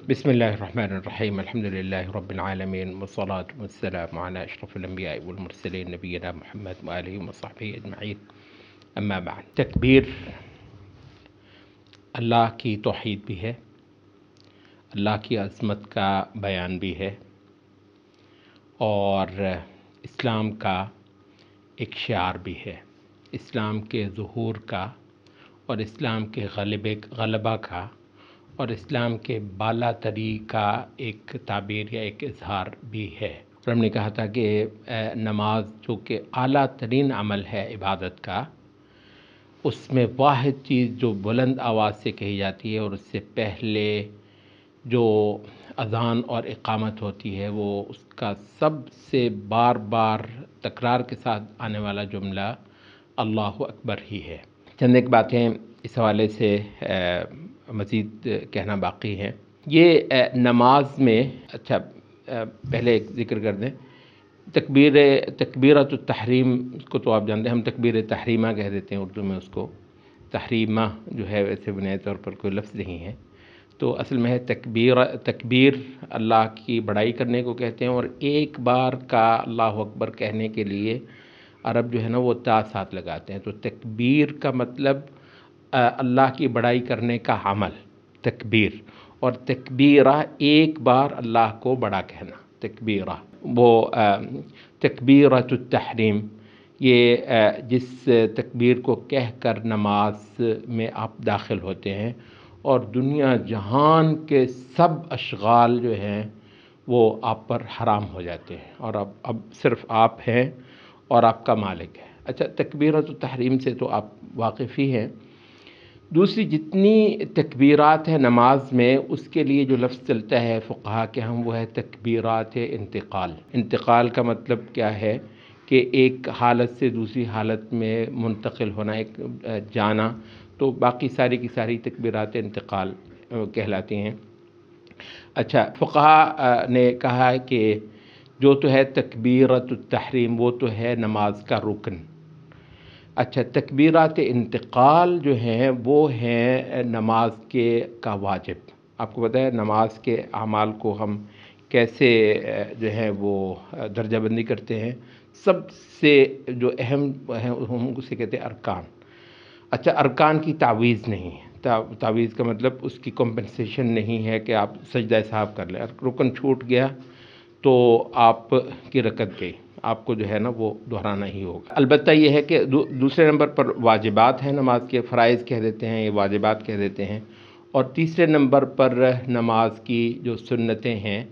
بسم الله الرحمن الرحيم. الحمد لله رب العالمين، والصلاة والسلام على أشرف الأنبياء والمرسلين نبينا محمد وآله وصحبه أجمعين. اما بعد، تکبیر اللہ کی توحید بھی ہے، اللہ کی عظمت کا بیان بھی ہے، اور اسلام کا ایک شعار بھی ہے، اسلام کے ظہور کا اور اسلام کے غلبہ کا اور اسلام کے بالا تری کا ایک تعبیر یا ایک اظہار بھی ہے۔ اور ہم نے کہا تھا کہ نماز جو کہ اعلیٰ ترین عمل ہے عبادت کا، اس میں واحد چیز جو بلند آواز سے کہی جاتی ہے اور اس سے پہلے جو اذان اور اقامت ہوتی ہے وہ اس کا سب سے بار بار تکرار کے ساتھ آنے والا جملہ اللہ اکبر ہی ہے۔ چند ایک باتیں اس حوالے سے مزید کہنا باقی ہے۔ یہ نماز میں پہلے ایک ذکر کر دیں، تکبیرۃ التحریم کو تو آپ جانتے ہیں، ہم تکبیر تحریمہ کہہ دیتے ہیں اردو میں اس کو۔ تحریمہ جو ہے ویسے بنیادی طور پر کوئی لفظ نہیں ہے، تو اصل میں ہے تکبیر اللہ کی بڑائی کرنے کو کہتے ہیں، اور ایک بار کا اللہ اکبر کہنے کے لیے عرب جو ہے نا وہ تا ساتھ لگاتے ہیں۔ تو تکبیر کا مطلب اللہ کی بڑائی کرنے کا عمل تکبیر، اور تکبیرہ ایک بار اللہ کو بڑا کہنا تکبیرہ، وہ تکبیرۃ التحریم، یہ جس تکبیر کو کہہ کر نماز میں آپ داخل ہوتے ہیں اور دنیا جہان کے سب اشغال جو ہیں وہ آپ پر حرام ہو جاتے ہیں، اور اب صرف آپ ہیں اور آپ کا مالک ہے۔ اچھا، تکبیرۃ التحریم سے تو آپ واقف ہی ہیں۔ دوسری جتنی تکبیرات ہیں نماز میں، اس کے لیے جو لفظ چلتا ہے فقہا کے ہم، وہ ہے تکبیرات انتقال۔ انتقال کا مطلب کیا ہے کہ ایک حالت سے دوسری حالت میں منتقل ہونا، ایک جانا، تو باقی ساری کی ساری تکبیرات انتقال کہلاتی ہیں۔ اچھا، فقہا نے کہا ہے کہ جو تو ہے تکبیرۃ التحریم وہ تو ہے نماز کا رکن۔ اچھا، تکبیرات انتقال جو ہیں وہ ہیں نماز کا واجب۔ آپ کو پتہ ہے نماز کے اعمال کو ہم کیسے جو ہے وہ درجہ بندی کرتے ہیں۔ سب سے جو اہم ہے ہم اسے کہتے ہیں ارکان۔ اچھا، ارکان کی تعویض نہیں ہے، تعویض کا مطلب اس کی کمپنسیشن نہیں ہے کہ آپ سجدہ سہو کر لیں، رکن چھوٹ گیا تو آپ کی رکعت گئی، آپ کو جو ہے نا وہ دہرانا ہی ہوگا۔ البتہ یہ ہے کہ دوسرے نمبر پر واجبات ہیں نماز کے، فرائض کہہ دیتے ہیں، یہ واجبات کہہ دیتے ہیں، اور تیسرے نمبر پر نماز کی جو سنتیں ہیں،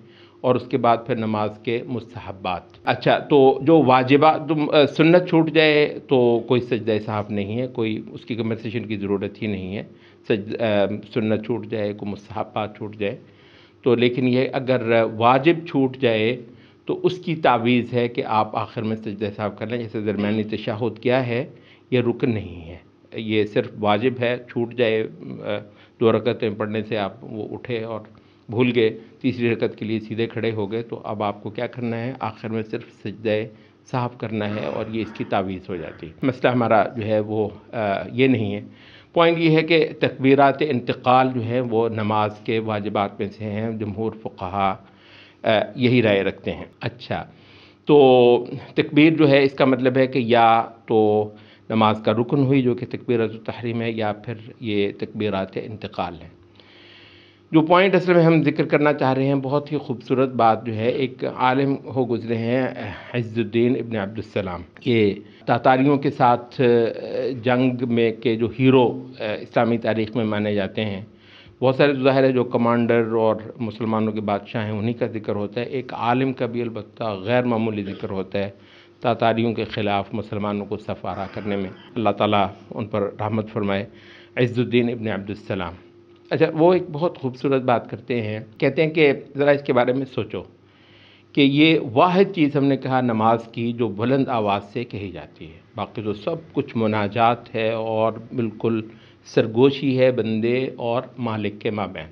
اور اس کے بعد پھر نماز کے مستحبات۔ اچھا، تو جو واجبات سنت چھوٹ جائے تو کوئی سجدہ سہو نہیں ہے، کوئی اس کی کمپنسیشن کی ضرورت ہی نہیں ہے۔ سنت چھوٹ جائے، کوئی مستحبات چھوٹ جائے تو، لیکن یہ اگر واجب چھوٹ جائے تو اس کی تعویض ہے کہ آپ آخر میں سجدہ سہو کر لیں، جیسے درمیانی تشہد کیا ہے، یہ رکن نہیں ہے، یہ صرف واجب ہے۔ چھوٹ جائے 2 رکعتیں پڑھنے سے، آپ وہ اٹھے اور بھول گئے، تیسری رکعت کے لیے سیدھے کھڑے ہو گئے، تو اب آپ کو کیا کرنا ہے، آخر میں صرف سجدہ سہو کرنا ہے، اور یہ اس کی تعویض ہو جاتی ہے۔ مسئلہ ہمارا جو ہے وہ یہ نہیں ہے۔ پوائنٹ یہ ہے کہ تکبیرات انتقال جو ہے وہ نماز کے واجبات میں سے ہیں، جمہور فقہا یہی رائے رکھتے ہیں۔ اچھا، تو تکبیر جو ہے اس کا مطلب ہے کہ یا تو نماز کا رکن ہوئی جو کہ تکبیرۃ التحریم ہے، یا پھر یہ تکبیرات انتقال ہیں۔ جو پوائنٹ اصل میں ہم ذکر کرنا چاہ رہے ہیں، بہت ہی خوبصورت بات جو ہے، ایک عالم ہو گزرے ہیں عز الدین ابن عبدالسلام، یہ تاتاریوں کے ساتھ جنگ میں کے جو ہیرو اسلامی تاریخ میں مانے جاتے ہیں۔ بہت سارے ظاہر ہے جو کمانڈر اور مسلمانوں کے بادشاہ ہیں انہی کا ذکر ہوتا ہے، ایک عالم کا بھی البتہ غیر معمولی ذکر ہوتا ہے تاتاریوں کے خلاف مسلمانوں کو صف آرا کرنے میں، اللہ تعالیٰ ان پر رحمت فرمائے، عز الدین ابن عبدالسلام۔ اچھا، وہ ایک بہت خوبصورت بات کرتے ہیں، کہتے ہیں کہ ذرا اس کے بارے میں سوچو کہ یہ واحد چیز ہم نے کہا نماز کی جو بلند آواز سے کہی جاتی ہے، باقی تو سب کچھ مناجات ہے اور بالکل سرگوشی ہے بندے اور مالک کے مابین۔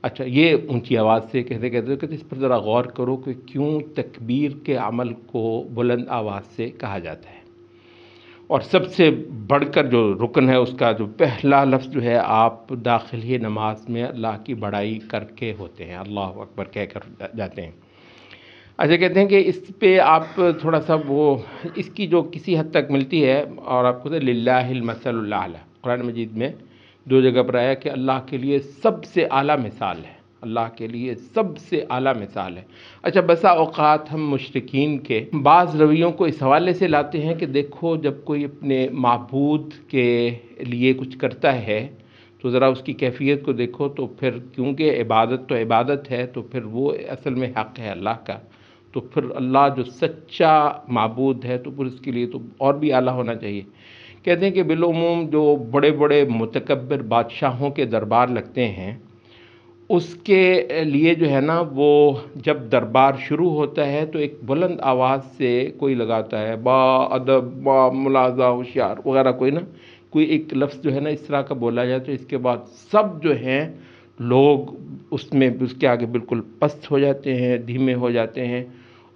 اچھا، یہ اونچی آواز سے کہتے اس پر ذرا غور کرو کہ کیوں تکبیر کے عمل کو بلند آواز سے کہا جاتا ہے۔ اور سب سے بڑھ کر جو رکن ہے اس کا جو پہلا لفظ جو ہے آپ داخل ہی نماز میں اللہ کی بڑائی کر کے ہوتے ہیں، اللہ اکبر کہہ کر جاتے ہیں۔ اچھا، کہتے ہیں کہ اس پہ آپ تھوڑا سا وہ اس کی جو کسی حد تک ملتی ہے، اور آپ کو للہ المثل الاعلیٰ قرآن مجید میں 2 جگہ پر آیا کہ اللہ کے لیے سب سے اعلیٰ مثال ہے، اللہ کے لیے سب سے اعلیٰ مثال ہے۔ اچھا، بسا اوقات ہم مشرکین کے بعض رویوں کو اس حوالے سے لاتے ہیں کہ دیکھو جب کوئی اپنے معبود کے لیے کچھ کرتا ہے تو ذرا اس کی کیفیت کو دیکھو، تو پھر کیونکہ عبادت تو عبادت ہے تو پھر وہ اصل میں حق ہے اللہ کا، تو پھر اللہ جو سچا معبود ہے تو پھر اس کے لیے تو اور بھی اعلیٰ ہونا چاہیے۔ کہتے ہیں کہ بالعموم جو بڑے بڑے متکبر بادشاہوں کے دربار لگتے ہیں، اس کے لیے جو ہے نا وہ جب دربار شروع ہوتا ہے تو ایک بلند آواز سے کوئی لگاتا ہے با ادب با ملاحظہ ہوشیار وغیرہ، کوئی ایک لفظ جو ہے نا اس طرح کا بولا جائے، تو اس کے بعد سب جو ہیں لوگ اس کے آگے بالکل پست ہو جاتے ہیں، دھیمے ہو جاتے ہیں،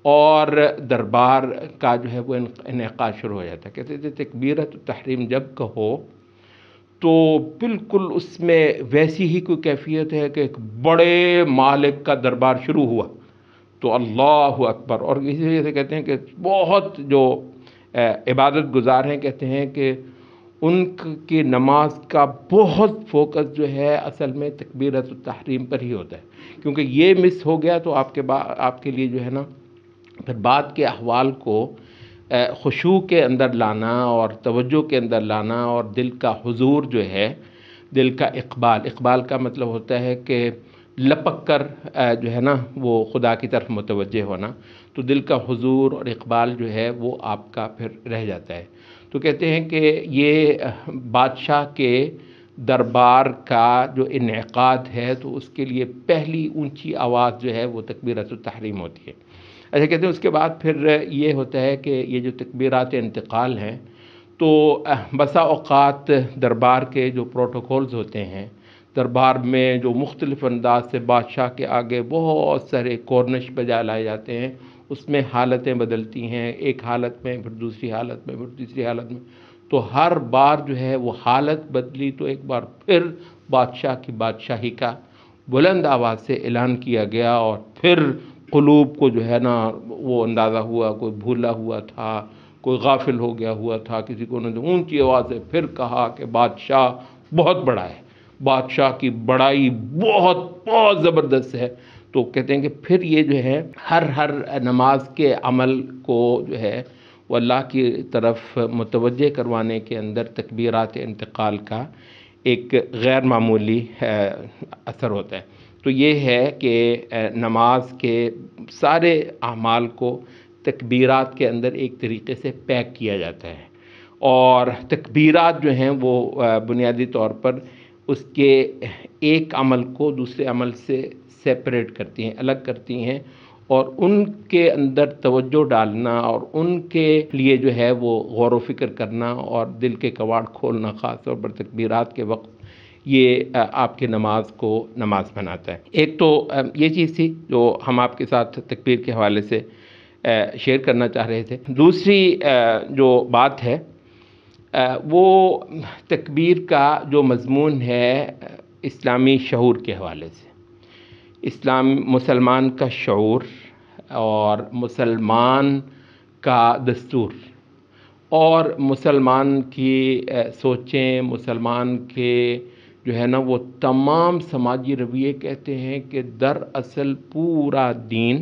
اور دربار کا جو ہے وہ انعقاد شروع ہو جاتا ہے۔ کہتے تھے تکبیرۃ التحریم جب کہو تو بالکل اس میں ویسی ہی کوئی کیفیت ہے کہ ایک بڑے مالک کا دربار شروع ہوا تو اللہ اکبر، اور اسی وجہ سے کہتے ہیں کہ بہت جو عبادت گزار ہیں کہتے ہیں کہ ان کی نماز کا بہت فوکس جو ہے اصل میں تکبیرۃ التحریم پر ہی ہوتا ہے، کیونکہ یہ مس ہو گیا تو آپ کے لیے جو ہے نا پھر بعد کے احوال کو خشوع کے اندر لانا اور توجہ کے اندر لانا اور دل کا حضور جو ہے، دل کا اقبال کا مطلب ہوتا ہے کہ لپک کر جو ہے نا وہ خدا کی طرف متوجہ ہونا، تو دل کا حضور اور اقبال جو ہے وہ آپ کا پھر رہ جاتا ہے۔ تو کہتے ہیں کہ یہ بادشاہ کے دربار کا جو انعقاد ہے تو اس کے لیے پہلی اونچی آواز جو ہے وہ تکبیرۃ التحریم ہوتی ہے۔ ایسے کہتے ہیں اس کے بعد پھر یہ ہوتا ہے کہ یہ جو تکبیرات انتقال ہیں تو بسا اوقات دربار کے جو پروٹوکولز ہوتے ہیں، دربار میں جو مختلف انداز سے بادشاہ کے آگے بہت سارے کورنش بجا لائے جاتے ہیں، اس میں حالتیں بدلتی ہیں، ایک حالت میں پھر دوسری حالت میں پھر تیسری حالت میں، تو ہر بار جو ہے وہ حالت بدلی تو ایک بار پھر بادشاہ کی بادشاہی کا بلند آواز سے اعلان کیا گیا، اور پھر قلوب کو جو ہے نا وہ اندازہ ہوا، کوئی بھولا ہوا تھا، کوئی غافل ہو گیا ہوا تھا، کسی کو نے اونچی آواز سے پھر کہا کہ بادشاہ بہت بڑا ہے، بادشاہ کی بڑائی بہت بہت زبردست ہے۔ تو کہتے ہیں کہ پھر یہ جو ہے ہر نماز کے عمل کو جو ہے وہ اللہ کی طرف متوجہ کروانے کے اندر تکبیرات انتقال کا ایک غیر معمولی اثر ہوتا ہے۔ تو یہ ہے کہ نماز کے سارے اعمال کو تکبیرات کے اندر ایک طریقے سے پیک کیا جاتا ہے، اور تکبیرات جو ہیں وہ بنیادی طور پر اس کے ایک عمل کو دوسرے عمل سے سیپریٹ کرتی ہیں، الگ کرتی ہیں، اور ان کے اندر توجہ ڈالنا اور ان کے لیے جو ہے وہ غور و فکر کرنا اور دل کے کواڑ کھولنا خاص طور پر تکبیرات کے وقت، یہ آپ کی نماز کو نماز بناتا ہے۔ ایک تو یہ چیز تھی جو ہم آپ کے ساتھ تکبیر کے حوالے سے شیئر کرنا چاہ رہے تھے۔ دوسری جو بات ہے وہ تکبیر کا جو مضمون ہے اسلامی شعور کے حوالے سے، مسلمان کا شعور اور مسلمان کا دستور اور مسلمان کی سوچیں، مسلمان کے جو ہے نا وہ تمام سماجی رویے کہتے ہیں کہ دراصل پورا دین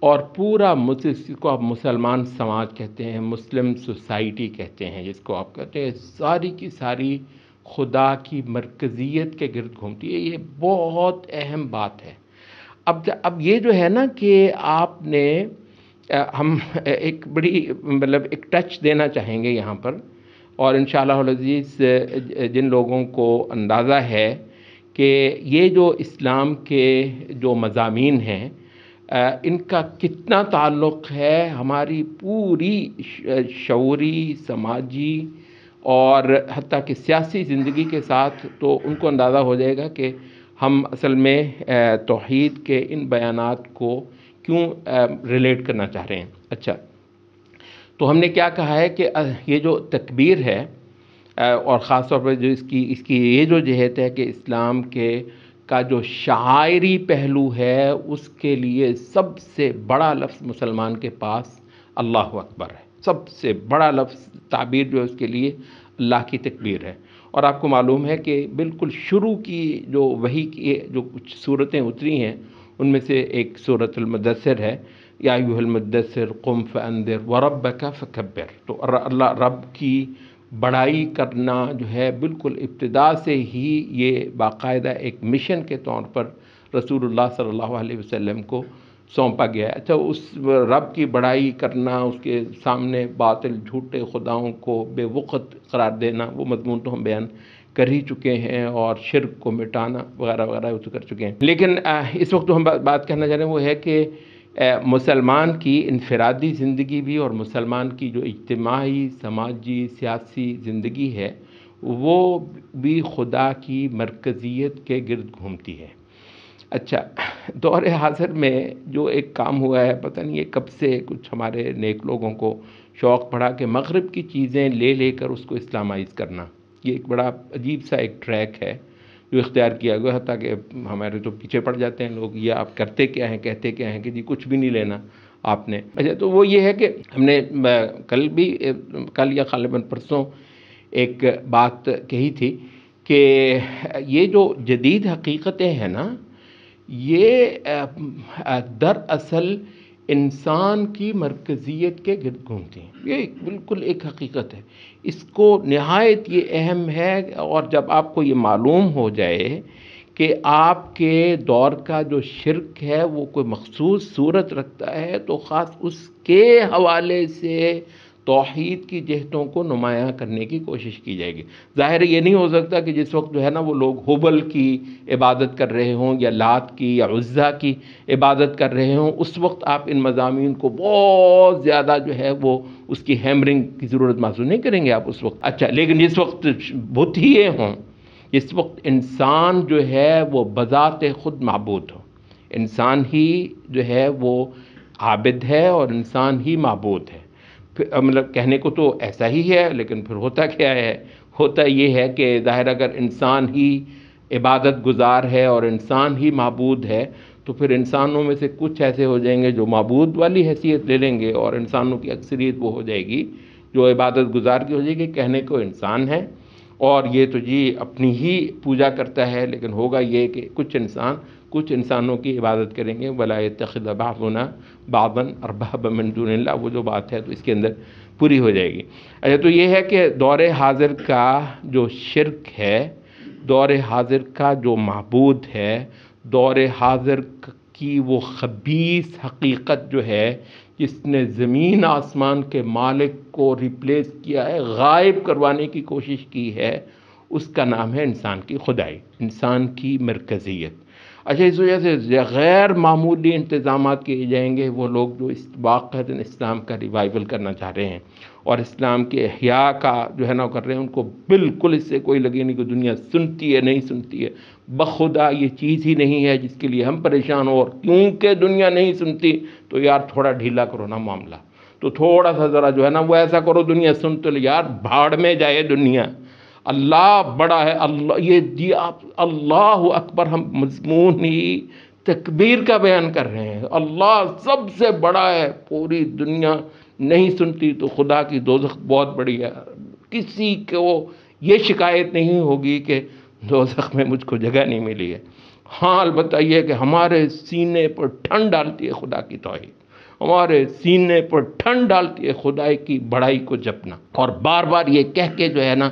اور پورا جس کو آپ مسلمان سماج کہتے ہیں، مسلم سوسائٹی کہتے ہیں، جس کو آپ کہتے ہیں، ساری کی ساری خدا کی مرکزیت کے گرد گھومتی ہے۔ یہ بہت اہم بات ہے۔ اب یہ جو ہے نا کہ آپ نے ہم ایک بڑی ایک ٹچ دینا چاہیں گے یہاں پر، اور انشاءاللہ العزیز جن لوگوں کو اندازہ ہے کہ یہ جو اسلام کے جو مضامین ہیں ان کا کتنا تعلق ہے ہماری پوری شعوری، سماجی اور حتیٰ کہ سیاسی زندگی کے ساتھ، تو ان کو اندازہ ہو جائے گا کہ ہم اصل میں توحید کے ان بیانات کو کیوں ریلیٹ کرنا چاہ رہے ہیں۔ اچھا، تو ہم نے کیا کہا ہے کہ یہ جو تکبیر ہے اور خاص طور پر جو اس کی یہ جو جہت ہے کہ اسلام کا جو شاعری پہلو ہے، اس کے لیے سب سے بڑا لفظ مسلمان کے پاس اللہ اکبر ہے، سب سے بڑا لفظ تعبیر جو ہے اس کے لیے اللہ کی تکبیر ہے۔ اور آپ کو معلوم ہے کہ بالکل شروع کی جو وحی کی جو کچھ صورتیں اتری ہیں ان میں سے ایک سورۃ المدثر ہے، یا ایھا المدثر قم فانذر وربک فکبر۔ تو اللہ رب کی بڑائی کرنا جو ہے بالکل ابتدا سے ہی یہ باقاعدہ ایک مشن کے طور پر رسول اللہ صلی اللہ علیہ وسلم کو سونپا گیا ہے۔ اچھا، اس رب کی بڑائی کرنا، اس کے سامنے باطل جھوٹے خداؤں کو بے وقت قرار دینا، وہ مضمون تو ہم بیان کر ہی چکے ہیں، اور شرک کو مٹانا وغیرہ وغیرہ وہ تو کر چکے ہیں۔ لیکن اس وقت جو ہم بات کرنا چاہ رہے ہیں وہ ہے کہ مسلمان کی انفرادی زندگی بھی اور مسلمان کی جو اجتماعی، سماجی، سیاسی زندگی ہے وہ بھی خدا کی مرکزیت کے گرد گھومتی ہے۔ اچھا، دور حاضر میں جو ایک کام ہوا ہے، پتہ نہیں یہ کب سے کچھ ہمارے نیک لوگوں کو شوق پڑا کہ مغرب کی چیزیں لے کر اس کو اسلامائز کرنا۔ یہ ایک بڑا عجیب سا ایک ٹریک ہے جو اختیار کیا گیا، حتیٰ کہ ہمارے تو پیچھے پڑ جاتے ہیں لوگ، یہ آپ کرتے کیا ہیں، کہتے کیا ہیں کہ جی کچھ بھی نہیں لینا آپ نے۔ اچھا، تو وہ یہ ہے کہ ہم نے کل یا غالباً پرسوں ایک بات کہی تھی کہ یہ جو جدید حقیقتیں ہیں نا، یہ دراصل انسان کی مرکزیت کے گرد گھومتی ہیں۔ یہ بالکل ایک حقیقت ہے، اس کو نہایت یہ اہم ہے۔ اور جب آپ کو یہ معلوم ہو جائے کہ آپ کے دور کا جو شرک ہے وہ کوئی مخصوص صورت رکھتا ہے، تو خاص اس کے حوالے سے توحید کی جہتوں کو نمایاں کرنے کی کوشش کی جائے گی۔ ظاہر یہ نہیں ہو سکتا کہ جس وقت جو ہے نا وہ لوگ ہبل کی عبادت کر رہے ہوں یا لات کی یا عزیٰ کی عبادت کر رہے ہوں، اس وقت آپ ان مضامین کو بہت زیادہ جو ہے وہ اس کی ہیمرنگ کی ضرورت محسوس نہیں کریں گے آپ اس وقت۔ اچھا، لیکن جس وقت بت ہی ہوں، جس وقت انسان جو ہے وہ بذات خود معبود ہو، انسان ہی جو ہے وہ عابد ہے اور انسان ہی معبود ہے، مطلب کہنے کو تو ایسا ہی ہے، لیکن پھر ہوتا کیا ہے؟ ہوتا یہ ہے کہ ظاہر اگر انسان ہی عبادت گزار ہے اور انسان ہی معبود ہے، تو پھر انسانوں میں سے کچھ ایسے ہو جائیں گے جو معبود والی حیثیت لے لیں گے، اور انسانوں کی اکثریت وہ ہو جائے گی جو عبادت گزار کی ہو جائے گی۔ کہنے کو انسان ہے اور یہ تو جی اپنی ہی پوجا کرتا ہے، لیکن ہوگا یہ کہ کچھ انسانوں کی عبادت کریں گے۔ وَلَا يَتَّخِذَ بَعْضُنَا بَعْضًا أَرْبَابًا مِّن دُونِ اللَّهِ، وہ جو بات ہے تو اس کے اندر پوری ہو جائے گی۔ اچھا، تو یہ ہے کہ دور حاضر کا جو شرک ہے، دور حاضر کا جو معبود ہے، دور حاضر کی وہ خبیث حقیقت جو ہے جس نے زمین آسمان کے مالک کو ریپلیس کیا ہے، غائب کروانے کی کوشش کی ہے، اس کا نام ہے انسان کی خدائی، انسان کی مرکزیت۔ اچھا، اس وجہ سے غیر معمولی انتظامات کیے جائیں گے۔ وہ لوگ جو واقعتاً اسلام کا ریوائول کرنا چاہ رہے ہیں اور اسلام کے احیاء کا جو ہے نا کر رہے ہیں، ان کو بالکل اس سے کوئی لگے نہیں کہ دنیا سنتی ہے نہیں سنتی ہے۔ بخدا یہ چیز ہی نہیں ہے جس کے لیے ہم پریشان ہو، اور کیونکہ دنیا نہیں سنتی تو یار تھوڑا ڈھیلا کرو نا معاملہ، تو تھوڑا سا ذرا جو ہے نا وہ ایسا کرو دنیا سن تو یار بھاڑ میں جائے دنیا، اللہ بڑا ہے۔ اللہ یہ جی آپ اللہ اکبر، ہم مضمون ہی تکبیر کا بیان کر رہے ہیں، اللہ سب سے بڑا ہے، پوری دنیا نہیں سنتی تو خدا کی دوزخ بہت بڑی ہے۔ کسی کو یہ شکایت نہیں ہوگی کہ دوزخ میں مجھ کو جگہ نہیں ملی ہے۔ ہاں البتہ یہ کہ ہمارے سینے پر ٹھنڈ ڈالتی ہے خدا کی توحید، ہمارے سینے پر ٹھنڈ ڈالتی ہے خدائی کی بڑائی کو جپنا، اور بار بار یہ کہہ کے جو ہے نا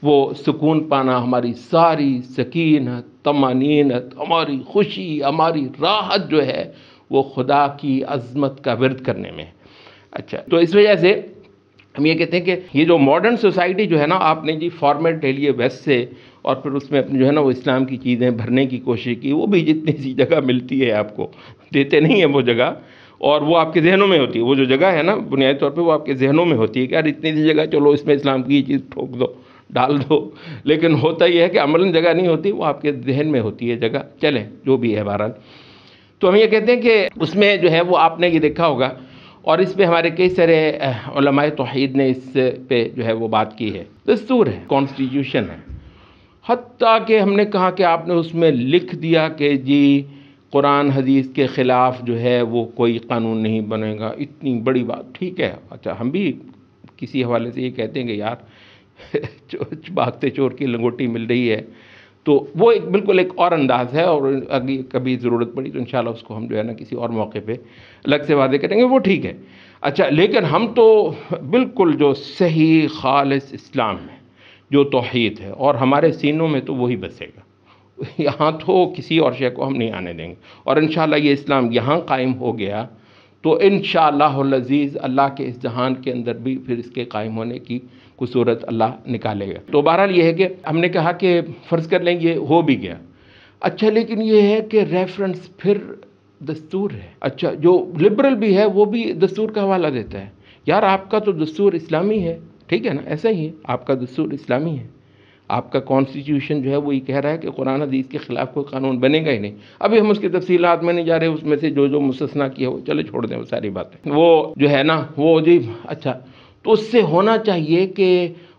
وہ سکون پانا، ہماری ساری سکینت، طمانینت، ہماری خوشی، ہماری راحت جو ہے وہ خدا کی عظمت کا ورد کرنے میں ہے۔ اچھا، تو اس وجہ سے ہم یہ کہتے ہیں کہ یہ جو ماڈرن سوسائٹی جو ہے نا، آپ نے جی فارمیٹ لے لیے ویسٹ سے، اور پھر اس میں اپنے جو ہے نا وہ اسلام کی چیزیں بھرنے کی کوشش کی، وہ بھی جتنی سی جگہ ملتی ہے آپ کو دیتے نہیں ہیں وہ جگہ، اور وہ آپ کے ذہنوں میں ہوتی ہے، وہ جو جگہ ہے نا بنیادی طور پہ وہ آپ کے ذہنوں میں ہوتی ہے کہ یار اتنی سی جگہ، چلو اس میں اسلام کی یہ چیز ٹھوک دو، ڈال دو، لیکن ہوتا یہ ہے کہ عملاً جگہ نہیں ہوتی، وہ آپ کے ذہن میں ہوتی ہے جگہ۔ چلیں جو بھی ہے بہرحال، تو ہم یہ کہتے ہیں کہ اس میں جو ہے وہ آپ نے یہ دیکھا ہوگا، اور اس پہ ہمارے کئی سارے علماء توحید نے اس پہ جو ہے وہ بات کی ہے. دستور ہے، کانسٹیٹیوشن ہے، حتیٰ کہ ہم نے کہا کہ آپ نے اس میں لکھ دیا کہ جی قرآن حدیث کے خلاف جو ہے وہ کوئی قانون نہیں بنے گا. اتنی بڑی بات، ٹھیک ہے. اچھا ہم بھی کسی حوالے سے یہ کہتے ہیں کہ یار بھاگتے چور کی لنگوٹی مل رہی ہے، تو وہ ایک بالکل ایک اور انداز ہے، اور اگر کبھی ضرورت پڑی تو انشاءاللہ اس کو ہم جو ہے نا کسی اور موقع پہ الگ سے واضح کریں گے، وہ ٹھیک ہے. اچھا لیکن ہم تو بالکل جو صحیح خالص اسلام ہے، جو توحید ہے، اور ہمارے سینوں میں تو وہی بسے گا. یہاں تو کسی اور شے کو ہم نہیں آنے دیں گے، اور انشاءاللہ یہ اسلام یہاں قائم ہو گیا تو انشاءاللہ العزیز اللہ کے اس جہان کے اندر بھی پھر اس کے قائم ہونے کی کوئی صورت اللہ نکالے گا. تو بہرحال یہ ہے کہ ہم نے کہا کہ فرض کر لیں یہ ہو بھی گیا. اچھا لیکن یہ ہے کہ ریفرنس پھر دستور ہے. اچھا جو لبرل بھی ہے وہ بھی دستور کا حوالہ دیتا ہے. یار آپ کا تو دستور اسلامی ہے، ٹھیک ہے نا، ایسا ہی ہے، آپ کا دستور اسلامی ہے، آپ کا کانسٹیٹیوشن جو ہے وہ یہ کہہ رہا ہے کہ قرآن حدیث کے خلاف کوئی قانون بنے گا ہی نہیں. ابھی ہم اس کی تفصیلات میں نہیں جا رہے، اس میں سے جو مستثنیٰ کیا وہ چلے چھوڑ دیں وہ ساری باتیں، وہ جو ہے نا وہ جی. اچھا تو اس سے ہونا چاہیے کہ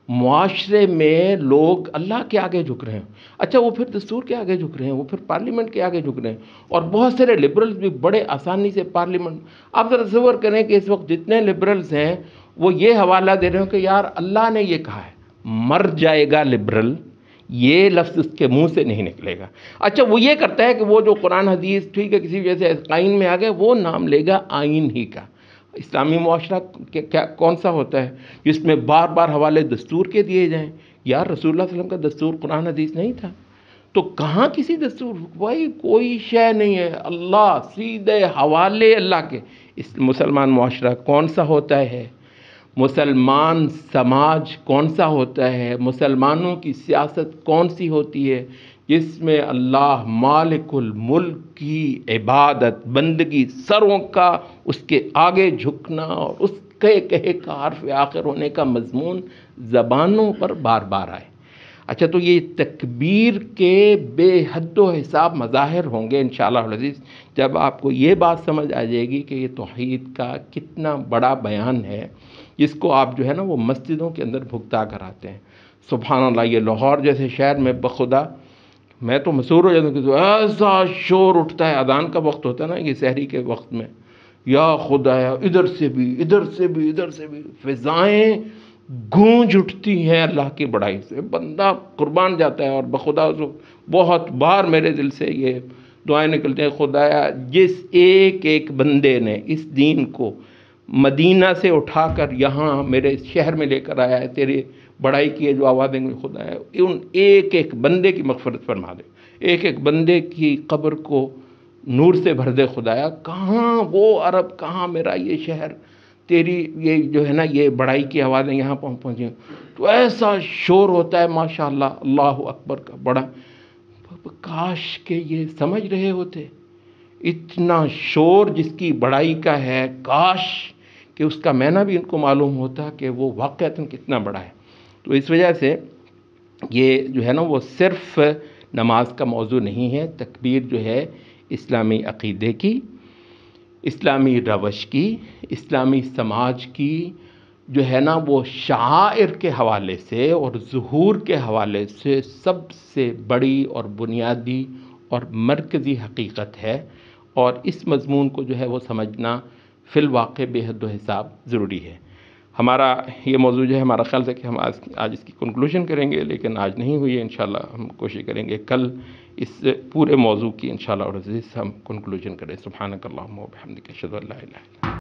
معاشرے میں لوگ اللہ کے آگے جھک رہے ہیں. اچھا وہ پھر دستور کے آگے جھک رہے ہیں، وہ پھر پارلیمنٹ کے آگے جھک رہے ہیں، اور بہت سارے لبرلز بھی بڑے آسانی سے پارلیمنٹ. آپ ذرا تصور کریں کہ اس وقت جتنے لبرلز ہیں وہ یہ حوالہ دے رہے ہیں کہ یار اللہ نے یہ کہا ہے، مر جائے گا لبرل، یہ لفظ اس کے منہ سے نہیں نکلے گا. اچھا وہ یہ کرتا ہے کہ وہ جو قرآن حدیث ٹھیک ہے کسی وجہ سے آئین میں آ گئے، وہ نام لے گا آئین ہی کا. اسلامی معاشرہ کیا کون سا ہوتا ہے جس میں بار بار حوالے دستور کے دیے جائیں؟ یار رسول اللہ صلی اللہ علیہ وسلم کا دستور قرآن حدیث نہیں تھا، تو کہاں کسی دستور؟ بھائی کوئی شے نہیں ہے، اللہ سیدھے حوالے اللہ کے. اس مسلمان معاشرہ کون سا ہوتا ہے، مسلمان سماج کون سا ہوتا ہے، مسلمانوں کی سیاست کون سی ہوتی ہے جس میں اللہ مالک الملک کی عبادت بندگی، سروں کا اس کے آگے جھکنا اور اس کے کہے کا حرف آخر ہونے کا مضمون زبانوں پر بار بار آئے. اچھا تو یہ تکبیر کے بے حد و حساب مظاہر ہوں گے انشاءاللہ العزیز جب آپ کو یہ بات سمجھ آ جائے گی کہ یہ توحید کا کتنا بڑا بیان ہے، جس کو آپ جو ہے نا وہ مسجدوں کے اندر بھگتا کر آتے ہیں. سبحان اللہ، یہ لاہور جیسے شہر میں بخدا میں تو مسحور ہو جاتا ہوں کہ تو ایسا شور اٹھتا ہے، اذان کا وقت ہوتا ہے نا یہ سحری کے وقت میں، یا خدایا ادھر سے بھی ادھر سے بھی ادھر سے بھی فضائیں گونج اٹھتی ہیں اللہ کی بڑائی سے. بندہ قربان جاتا ہے، اور بخدا بہت بار میرے دل سے یہ دعائیں نکلتے ہیں، خدایا جس ایک ایک بندے نے اس دین کو مدینہ سے اٹھا کر یہاں میرے شہر میں لے کر آیا ہے، تیرے بڑائی کی ہے جو آوازیں گے خدایا، ان ایک ایک بندے کی مغفرت فرما دے، ایک ایک بندے کی قبر کو نور سے بھر دے خدایا. کہاں وہ عرب، کہاں میرا یہ شہر، تیری یہ جو ہے نا یہ بڑائی کی آوازیں یہاں پہنچیں. تو ایسا شور ہوتا ہے ماشاءاللہ، اللہ اکبر کا بڑا. کاش کہ یہ سمجھ رہے ہوتے، اتنا شور جس کی بڑائی کا ہے، کاش کہ اس کا معنی بھی ان کو معلوم ہوتا کہ وہ واقعتاً کتنا بڑا ہے. تو اس وجہ سے یہ جو ہے نا وہ صرف نماز کا موضوع نہیں ہے. تکبیر جو ہے اسلامی عقیدے کی، اسلامی روش کی، اسلامی سماج کی جو ہے نا وہ شعائر کے حوالے سے اور ظہور کے حوالے سے سب سے بڑی اور بنیادی اور مرکزی حقیقت ہے. اور اس مضمون کو جو ہے وہ سمجھنا فی الواقع بے حد و حساب ضروری ہے. ہمارا یہ موضوع جو ہے ہمارا خیال ہے کہ ہم آج اس کی کنکلوژن کریں گے، لیکن آج نہیں ہوئی ہے. انشاءاللہ ہم کوشش کریں گے کل اس پورے موضوع کی انشاءاللہ اور عزیز ہم کنکلوژن کریں. سبحانک اللہم و بحمدک اشہد ان لا الہ الا انت